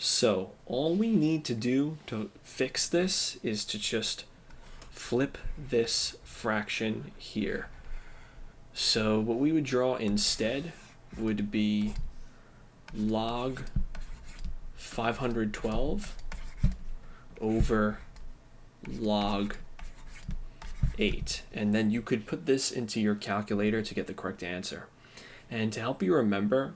So all we need to do to fix this is to just flip this fraction here. So what we would draw instead would be log 512 over log 8. And then you could put this into your calculator to get the correct answer. And to help you remember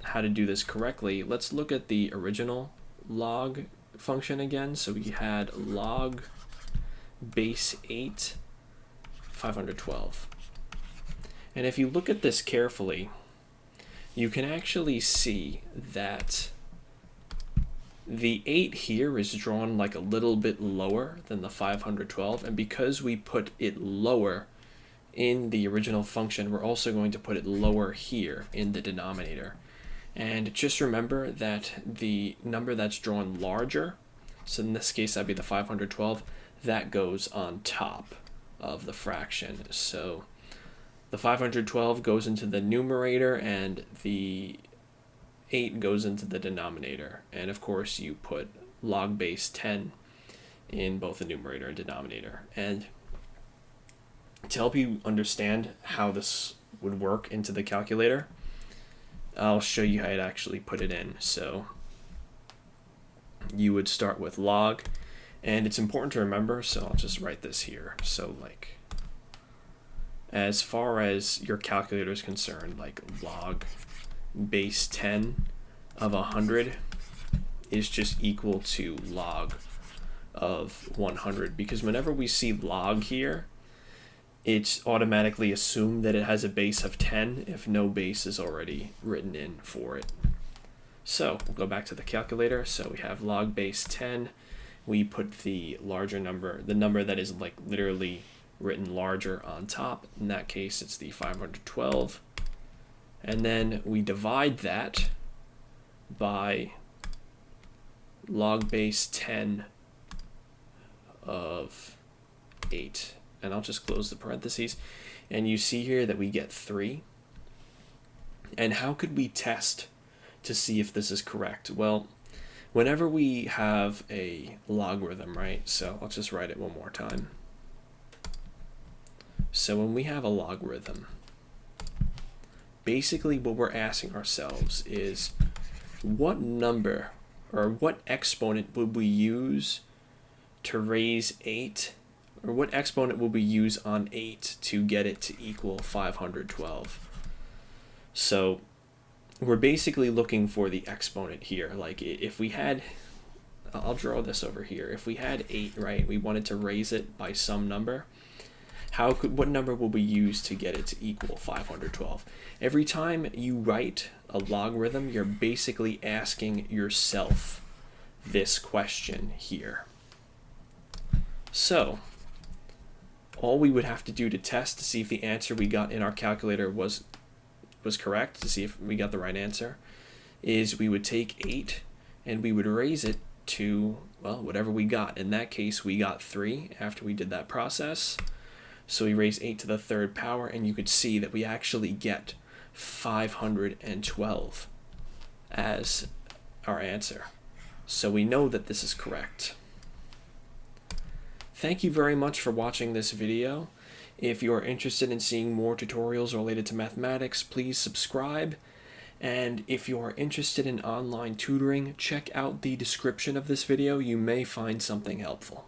how to do this correctly, let's look at the original log function again. So we had log base 8 512. And if you look at this carefully, you can actually see that the 8 here is drawn like a little bit lower than the 512, and because we put it lower in the original function, we're also going to put it lower here in the denominator. And just remember that the number that's drawn larger, so in this case that'd be the 512, that goes on top of the fraction. So the 512 goes into the numerator and the 8 goes into the denominator. And of course you put log base 10 in both the numerator and denominator. And to help you understand how this would work into the calculator, I'll show you how to actually put it in. So you would start with log, and it's important to remember, so I'll just write this here. So like, as far as your calculator is concerned, like log base 10 of 100 is just equal to log of 100, because whenever we see log here, it's automatically assumed that it has a base of 10 if no base is already written in for it. So we'll go back to the calculator. So we have log base 10. We put the larger number, the number that is like literally written larger on top. In that case, it's the 512. And then we divide that by log base 10 of 8. And I'll just close the parentheses. And you see here that we get 3. And how could we test to see if this is correct? Well, whenever we have a logarithm, right? So I'll just write it one more time. So when we have a logarithm, basically what we're asking ourselves is, what number or what exponent would we use to raise 8, or what exponent will we use on 8 to get it to equal 512? So we're basically looking for the exponent here. Like if we had, I'll draw this over here. If we had 8, right, we wanted to raise it by some number, what number will we use to get it to equal 512? Every time you write a logarithm, you're basically asking yourself this question here. So all we would have to do to test to see if the answer we got in our calculator was correct, to see if we got the right answer, is we would take 8 and we would raise it to, well, whatever we got. In that case, we got 3 after we did that process. So we raise 8 to the 3rd power, and you could see that we actually get 512 as our answer. So we know that this is correct. Thank you very much for watching this video. If you are interested in seeing more tutorials related to mathematics, please subscribe. And if you are interested in online tutoring, check out the description of this video. You may find something helpful.